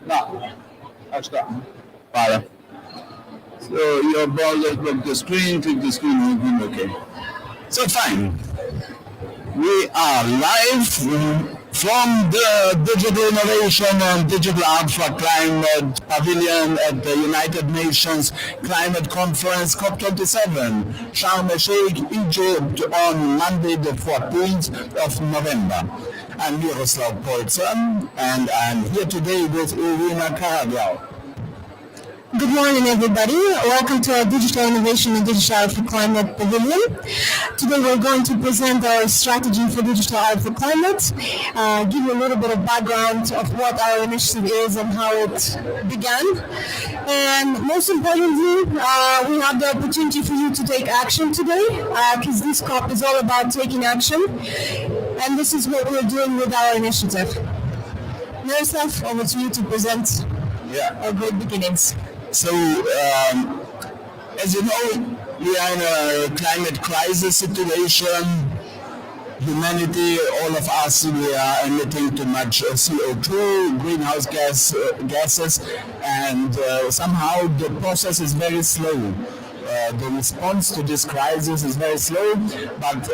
No, açta. Para. So your browser click the screen, okay. So fine. We are live from the Digital Innovation and Digital Art for Climate Pavilion at the United Nations Climate Conference COP27, Sharm el-Sheikh, Egypt, on Monday the 14th of November. I'm Miroslav Polzan, and I'm here today with Irina Karaglau. Good morning, everybody. Welcome to our Digital Innovation and Digital Art for Climate Pavilion. Today we're going to present our strategy for digital art for climate, give you a little bit of background of what our initiative is and how it began. And most importantly, we have the opportunity for you to take action today, because this COP is all about taking action. And this is what we're doing with our initiative. Miroslav, over to you to present our great beginnings. So, as you know, we are in a climate crisis situation. Humanity, all of us, we are emitting too much CO2, greenhouse gases, and somehow the process is very slow. The response to this crisis is very slow, but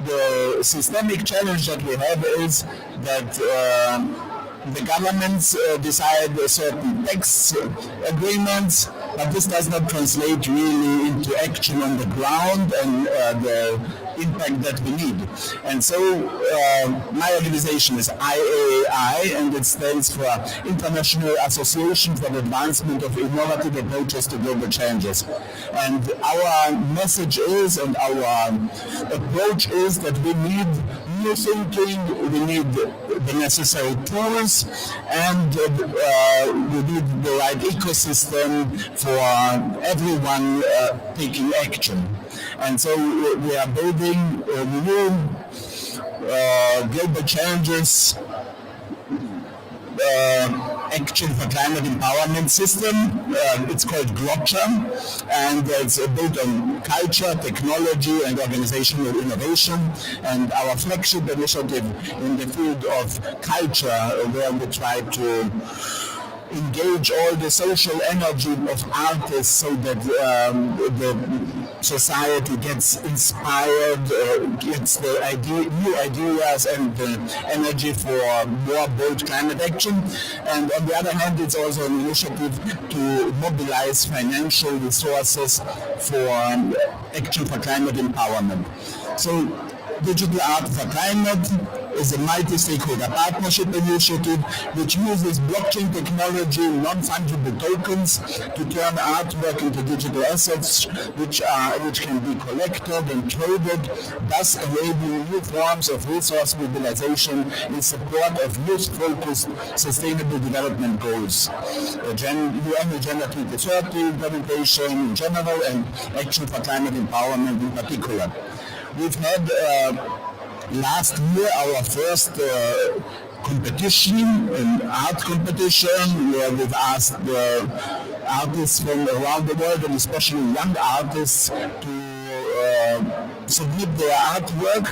the systemic challenge that we have is that the governments decide certain tax agreements, but this does not translate really into action on the ground and the impact that we need. And so my organization is IAAI, and it stands for International Association for the Advancement of Innovative Approaches to Global Challenges. And our message is, and our approach is, that we need new thinking, we need the necessary tools, and we need the right ecosystem for everyone taking action. And so we are building a new global challenges action for climate empowerment system. It's called GLOCHA, and it's built on culture, technology, and organizational innovation. And our flagship initiative in the field of culture, where we try to engage all the social energy of artists so that the society gets inspired, gets the new ideas and the energy for more bold climate action. And on the other hand, it's also an initiative to mobilize financial resources for action for climate empowerment. So Digital Art for Climate is a multi-stakeholder partnership initiative which uses blockchain technology, non-fungible tokens, to turn artwork into digital assets which can be collected and traded, thus enabling new forms of resource mobilization in support of youth-focused sustainable development goals, UN Agenda 2030 implementation in general, and action for climate empowerment in particular. We've had last year our first competition, an art competition, where we've asked artists from around the world, and especially young artists, to submit their artwork,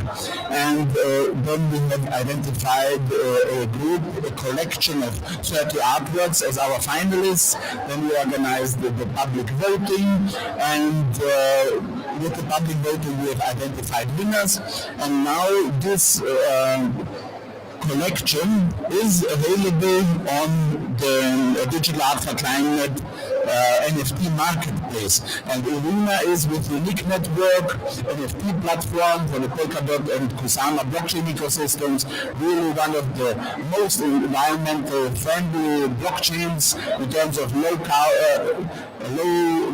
and then we have identified a group, a collection of 30 artworks as our finalists. Then we organized the public voting, and with the public voting we have identified winners, and now this collection is available on the Digital Art for Climate NFT marketplace. And Irina is with Unique Network, NFT platform for the Polkadot and Kusama blockchain ecosystems, really one of the most environmental friendly blockchains in terms of low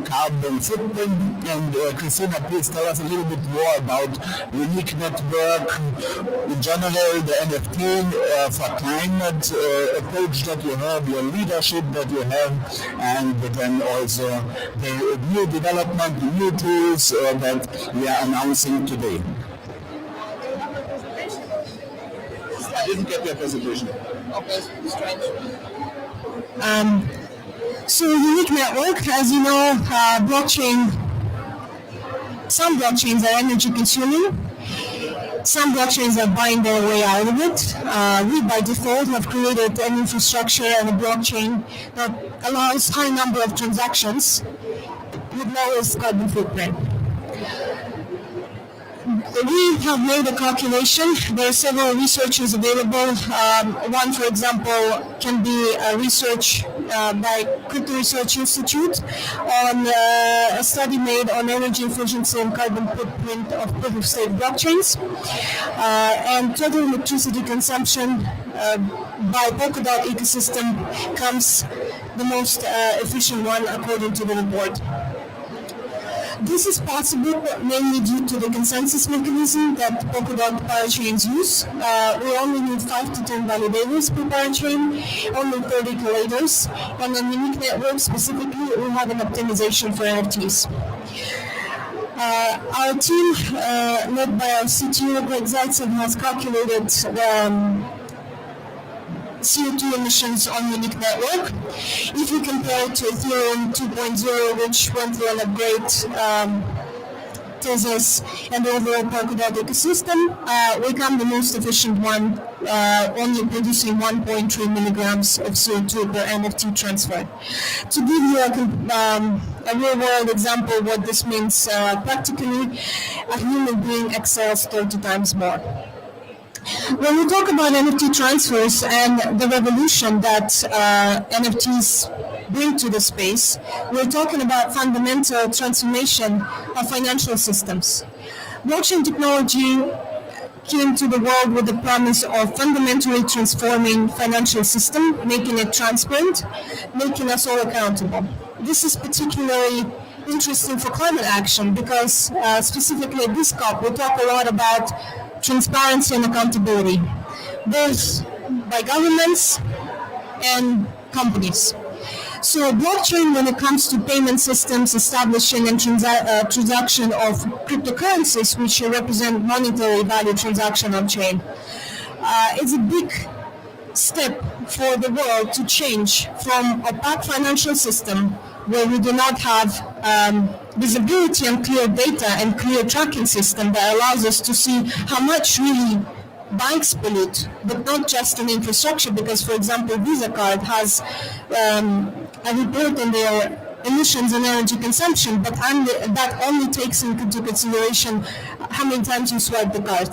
carbon footprint. And Christina, please tell us a little bit more about Unique Network, in general, the NFT for climate approach that you have, your leadership that you have, and then also the new development, the new tools that we are announcing today. I didn't get your presentation. Okay, strange. So Unique Network, as you know, some blockchains are energy consuming. Some blockchains are buying their way out of it. We, by default, have created an infrastructure and a blockchain that allows high number of transactions with lowest carbon footprint. We have made a calculation. There are several researchers available. One, for example, can be a research by Crypto Research Institute on a study made on energy efficiency and carbon footprint of proof-of-stake blockchains. And total electricity consumption by Polkadot ecosystem comes the most efficient one according to the report. This is possible mainly due to the consensus mechanism that Polkadot parachains use. We only need 5 to 10 validators per parachain, only 30 collators, and on unique networks specifically, we have an optimization for NFTs. Our team, led by our CTO, Greg Zaitsev, has calculated the CO2 emissions on unique network. If you compare it to Ethereum 2.0, which went through an upgrade, Tezos, and the overall Polkadot ecosystem, we come the most efficient one, only producing 1.3 milligrams of CO2 per NFT transfer. To give you a real-world example of what this means practically, a human being excels 30 times more. When we talk about NFT transfers and the revolution that NFTs bring to the space, we're talking about fundamental transformation of financial systems. Blockchain technology came to the world with the promise of fundamentally transforming financial system, making it transparent, making us all accountable. This is particularly interesting for climate action because specifically at this COP, we talk a lot about transparency and accountability, both by governments and companies. So blockchain, when it comes to payment systems, establishing and transaction of cryptocurrencies, which represent monetary value transaction on chain, it's a big step for the world to change from opaque financial system where we do not have visibility and clear data and clear tracking system that allows us to see how much really banks pollute, but not just in infrastructure, because, for example, Visa card has a report on their emissions and energy consumption, but that only takes into consideration how many times you swipe the card.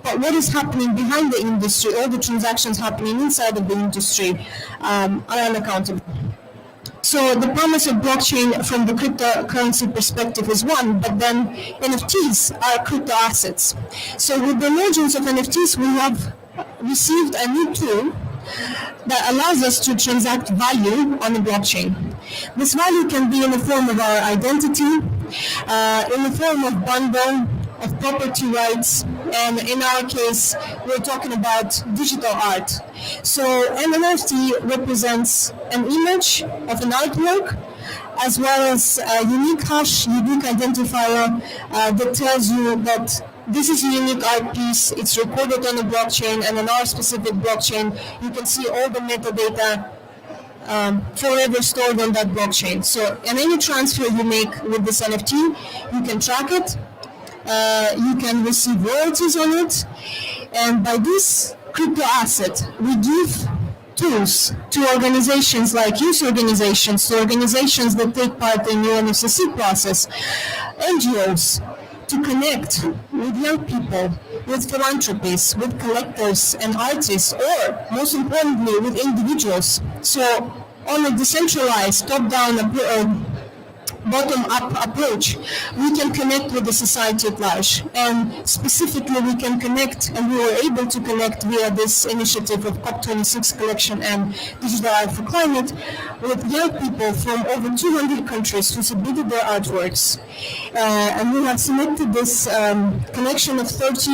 But what is happening behind the industry, all the transactions happening inside of the industry are unaccountable. So the promise of blockchain from the cryptocurrency perspective is one, but then NFTs are crypto assets. So with the emergence of NFTs, we have received a new tool that allows us to transact value on the blockchain. This value can be in the form of our identity, in the form of bundle, of property rights, and in our case, we're talking about digital art. So an NFT represents an image of an artwork, as well as a unique hash, unique identifier that tells you that this is a unique art piece, it's recorded on a blockchain, and on our specific blockchain, you can see all the metadata forever stored on that blockchain. So in any transfer you make with this NFT, you can track it, you can receive royalties on it, and by this crypto asset, we give tools to organizations like youth organizations, to organizations that take part in the UNFCCC process, NGOs, to connect with young people, with philanthropists, with collectors and artists, or most importantly, with individuals. So on a decentralized, top-down, bottom-up approach, we can connect with the society at large. And specifically, we can connect, and we were able to connect via this initiative of COP26 collection and Digital Art for Climate with young people from over 200 countries who submitted their artworks. And we have selected this collection of 30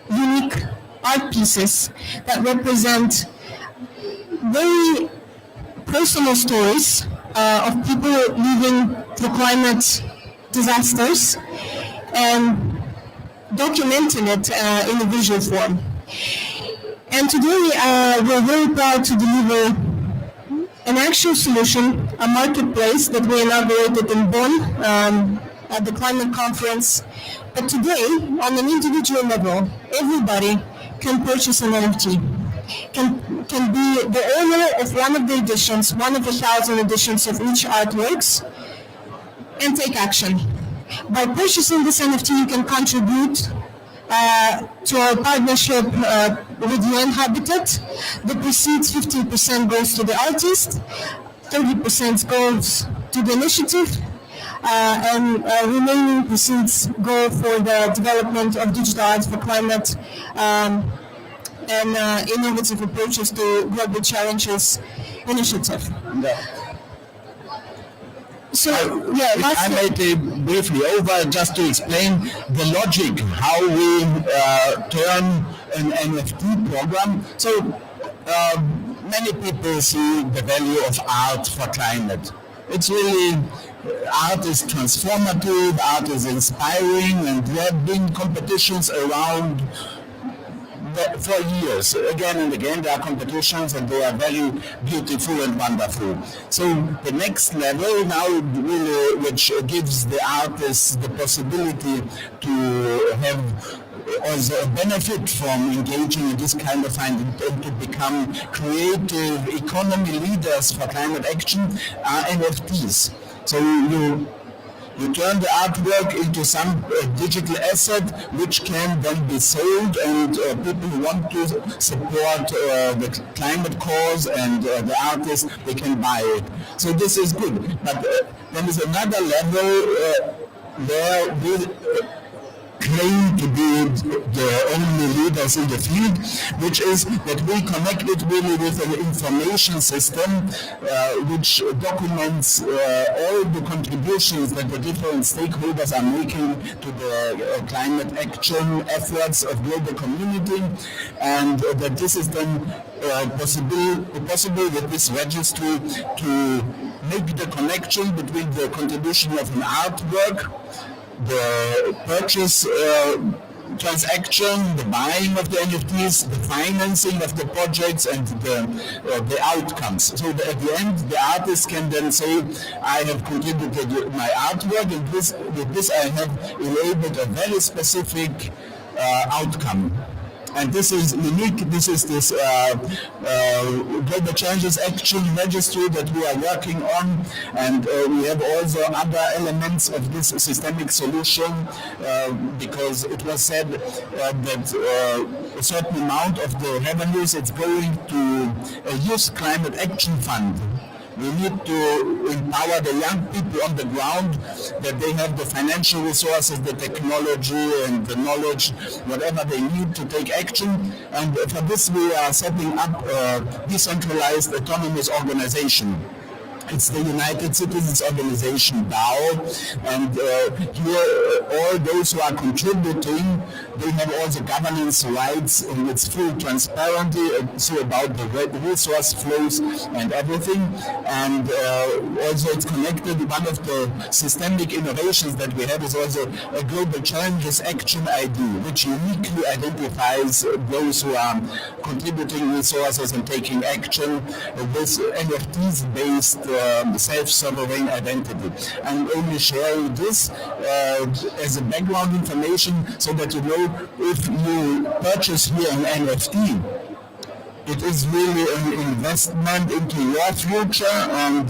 unique art pieces that represent very personal stories of people living through climate disasters and documenting it in a visual form. And today we're very proud to deliver an actual solution, a marketplace that we inaugurated in Bonn at the climate conference But today, on an individual level, everybody can purchase an NFT, can be the owner of one of the editions, one of 1,000 editions of each artworks, and take action. By purchasing this NFT, you can contribute to our partnership with UN Habitat. The proceeds, 15% goes to the artist, 30% goes to the initiative, and remaining proceeds go for the development of digital art for climate and innovative approaches to global challenges initiative. So, if I may take briefly over just to explain the logic, how we turn an NFT program. So many people see the value of art for climate. It's really, art is transformative, art is inspiring, and there have been competitions around for years. Again and again there are competitions and they are very beautiful and wonderful. So the next level now really, which gives the artists the possibility to have also a benefit from engaging in this kind of finding and to become creative economy leaders for climate action are NFTs. So you turn the artwork into some digital asset which can then be sold, and people who want to support the climate cause and the artists, they can buy it. So this is good. But there is another level where we claim to be the only leaders in the field, which is that we connect it really with an information system which documents all the contributions that the different stakeholders are making to the climate action efforts of global community, and that this is then possible with this registry to make the connection between the contribution of an artwork, the purchase transaction, the buying of the NFTs, the financing of the projects, and the outcomes. So at the end, the artist can then say, I have contributed my artwork, and with this I have enabled a very specific outcome. And this is unique. This is this Global Challenges Action Registry that we are working on, and we have also other elements of this systemic solution because it was said that a certain amount of the revenues is going to a youth climate action fund. We need to empower the young people on the ground, that they have the financial resources, the technology and the knowledge, whatever they need to take action. And for this we are setting up a decentralized autonomous organization. It's the United Citizens Organization, DAO, and here all those who are contributing, they have also governance rights, and it's full transparency, so about the resource flows and everything, and also it's connected. One of the systemic innovations that we have is also a Global Challenges Action ID, which uniquely identifies those who are contributing resources and taking action with NFTs-based self-sovereign identity. I'm only sharing this as a background information so that you know, if you purchase here an NFT, it is really an investment into your future, and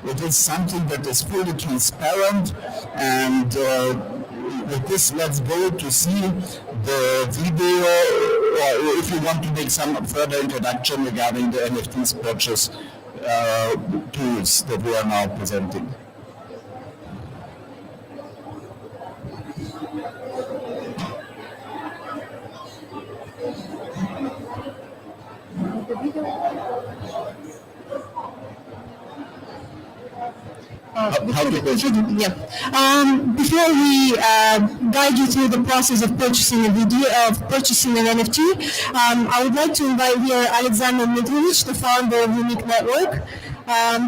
it is something that is fully transparent. And with this, let's go to see the video, or if you want to make some further introduction regarding the NFTs purchase tools that we are now presenting. Before we guide you through the process of purchasing an NFT, I would like to invite here Alexander Mitrovic, the founder of Unique Network,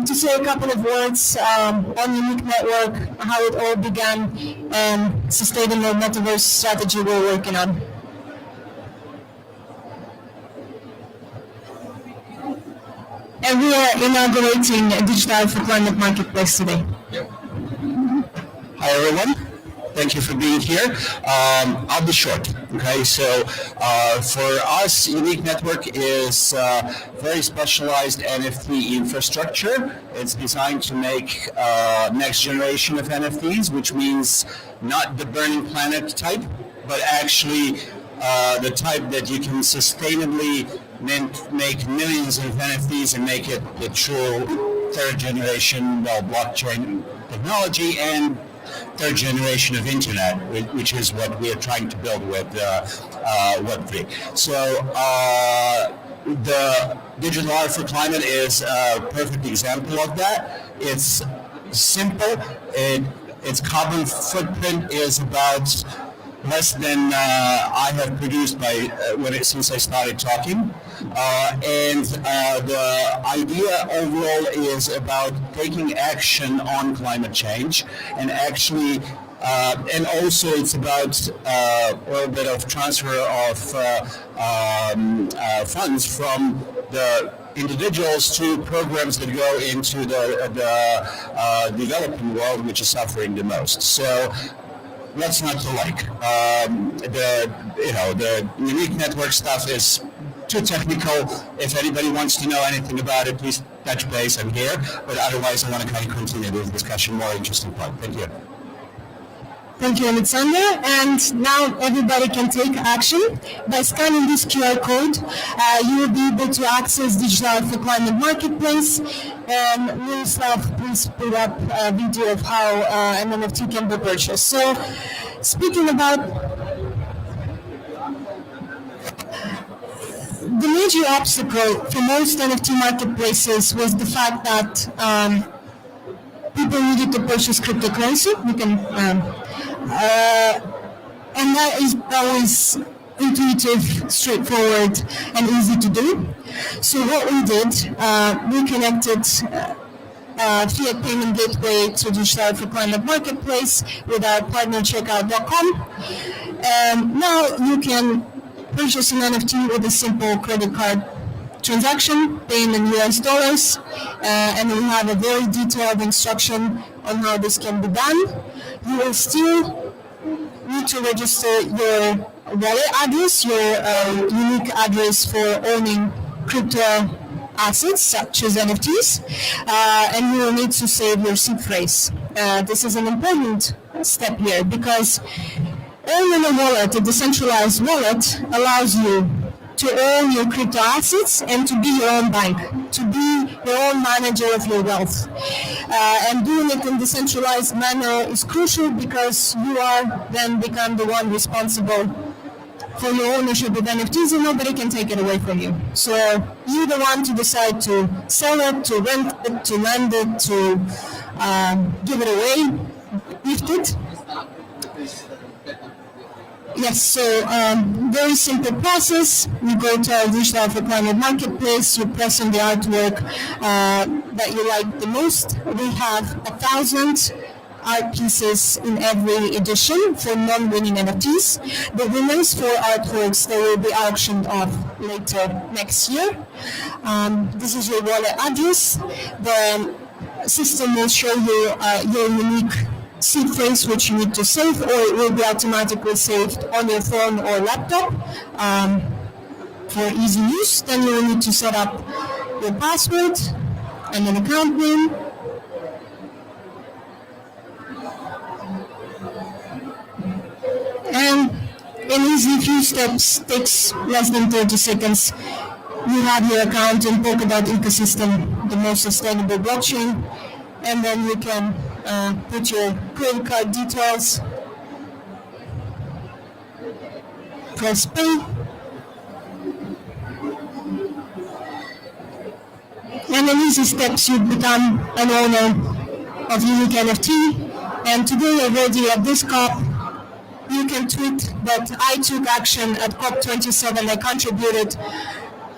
to say a couple of words on Unique Network, how it all began, and sustainable metaverse strategy we're working on. And we are inaugurating a digital for climate marketplace today. Hi everyone. Thank you for being here. I'll be short. Okay, so for us, Unique Network is very specialized NFT infrastructure. It's designed to make next generation of NFTs, which means not the Burning Planet type, but actually the type that you can sustainably make millions of NFTs and make it the true third generation blockchain technology and third generation of internet, which is what we are trying to build with Web3. So the Digital Art for Climate is a perfect example of that. It's simple. Its carbon footprint is about less than I have produced since I started talking. And the idea overall is about taking action on climate change and actually and also it's about a little bit of transfer of funds from the individuals to programs that go into the developing world, which is suffering the most. So what's not to like? The Unique Network stuff is too technical. If anybody wants to know anything about it, please touch base. I'm here. But otherwise, I want to kind of continue this discussion. More interesting part. Thank you. Thank you, Alexander. And now everybody can take action. By scanning this QR code, you will be able to access Digital Art for Climate Marketplace. And Miroslav, please put up a video of how an NFT can be purchased. So, speaking about the major obstacle for most NFT marketplaces was the fact that people needed to purchase cryptocurrency. And that is always intuitive, straightforward, and easy to do. So what we did, we connected fiat payment gateway to Digital Art for Climate Marketplace with our partner checkout.com. And now you can purchase an NFT with a simple credit card transaction, paying in US dollars, and we have a very detailed instruction on how this can be done. You will still need to register your wallet address, your unique address for owning crypto assets such as NFTs, and you will need to save your seed phrase. This is an important step here because owning a wallet, a decentralized wallet, allows you to own your crypto assets and to be your own bank, to be your own manager of your wealth. And doing it in decentralized manner is crucial because you are then become the one responsible for your ownership of NFTs and nobody can take it away from you. So you're the one to decide to sell it, to rent it, to lend it, to give it away, gift it. Yes, so very simple process. You go to our Digital Art for Climate Marketplace, you press on the artwork that you like the most. We have 1,000 art pieces in every edition for non-winning NFTs. The winners for artworks, they will be auctioned off later next year. This is your wallet address. The system will show you your unique seed phrase which you need to save, or it will be automatically saved on your phone or laptop for easy use. Then you will need to set up your password and an account name. And in easy few steps, takes less than 30 seconds. You have your account in Polkadot ecosystem, the most sustainable blockchain, and then you can put your credit card details, press pay, and in easy steps you become an owner of Unique NFT. And today already at this COP, you can tweet that I took action at COP27. I contributed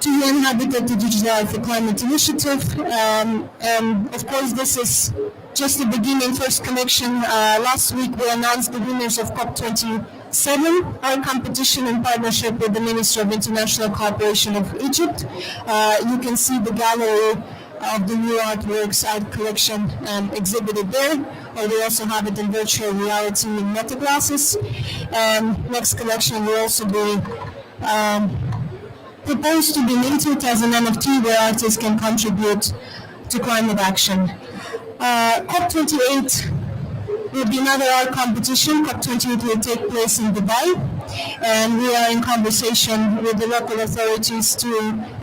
to the Inhabited Digital Art for Climate Initiative. And of course, this is just the beginning, first connection. Last week, we announced the winners of COP27, our competition in partnership with the Ministry of International Cooperation of Egypt. You can see the gallery of the new artworks, art collection exhibited there. or they also have it in virtual reality in meta glasses. And next collection will also be proposed to be minted as an NFT where artists can contribute to climate action. COP28 will be another art competition. COP28 will take place in Dubai, and we are in conversation with the local authorities to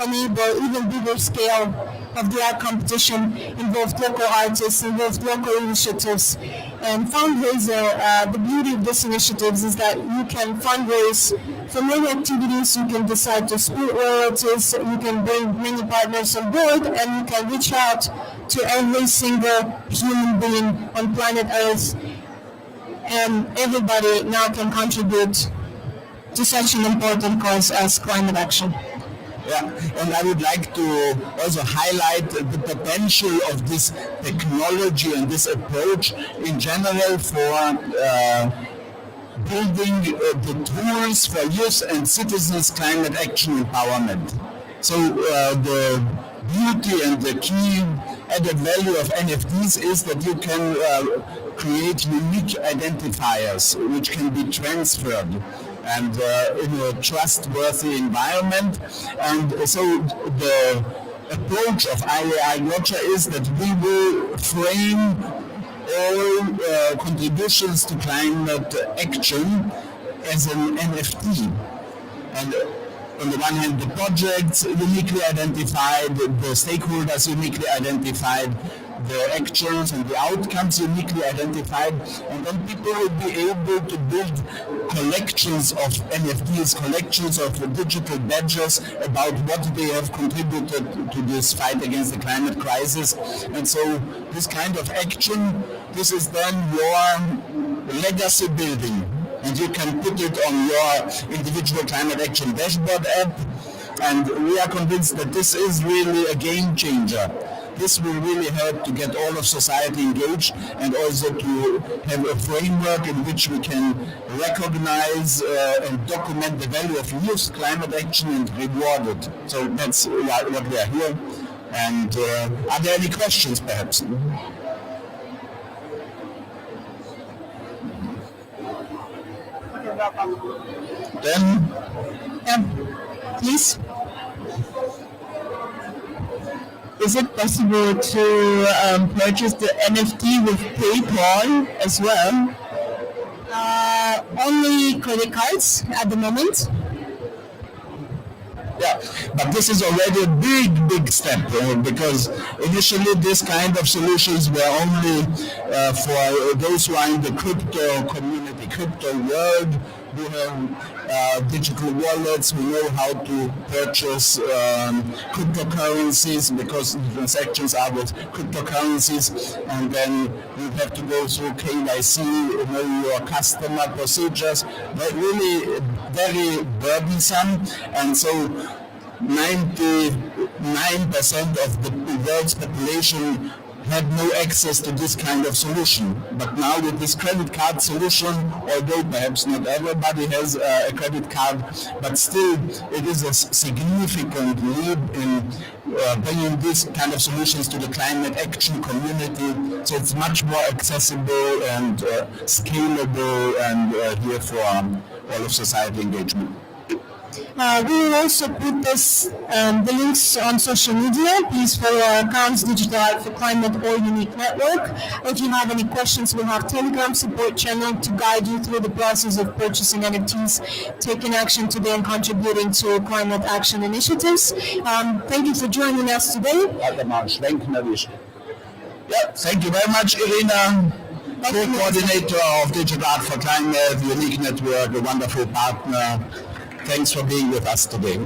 enable even bigger scale of the art competition, involve local artists, involve local initiatives, and fundraiser. The beauty of this initiative is that you can fundraise for many activities. You can decide to split royalties. You can bring many partners on board, and you can reach out to every single human being on planet Earth, and everybody now can contribute to such an important cause as climate action. Yeah, and I would like to also highlight the potential of this technology and this approach in general for building the tools for youth and citizens' climate action empowerment. So the beauty and the key added value of NFTs is that you can create unique identifiers which can be transferred and in a trustworthy environment. And so the approach of IAI Gotcha is that we will frame all contributions to climate action as an NFT. And on the one hand, the projects uniquely identified, the stakeholders uniquely identified, the actions and the outcomes uniquely identified, and then people will be able to build collections of NFTs, collections of digital badges about what they have contributed to this fight against the climate crisis. And so this kind of action, this is then your legacy building, and you can put it on your individual climate action dashboard app, and we are convinced that this is really a game changer. This will really help to get all of society engaged and also to have a framework in which we can recognize and document the value of youth climate action and reward it. So that's what we are here. And are there any questions perhaps? Then, Please. Is it possible to purchase the NFT with PayPal as well? Only credit cards at the moment. yeah, but this is already a big step because initially this kind of solutions were only for those who are in the crypto community, crypto world, who have digital wallets, who know how to purchase cryptocurrencies because the transactions are with cryptocurrencies, and then you have to go through KYC, know your customer procedures, but really very burdensome, and so 99% of the world's population had no access to this kind of solution. But now with this credit card solution, although perhaps not everybody has a credit card, but still it is a significant leap in bringing these kind of solutions to the climate action community. So it's much more accessible and scalable and here for all of society engagement. We will also put the links on social media. Please follow our accounts, Digital Art for Climate or Unique Network. If you have any questions, we'll have Telegram support channel to guide you through the process of purchasing NFTs, taking action today and contributing to climate action initiatives. Thank you for joining us today. Yeah, thank you very much, Irina. Co-coordinator of Digital Art for Climate, Unique Network, a wonderful partner. Thanks for being with us today.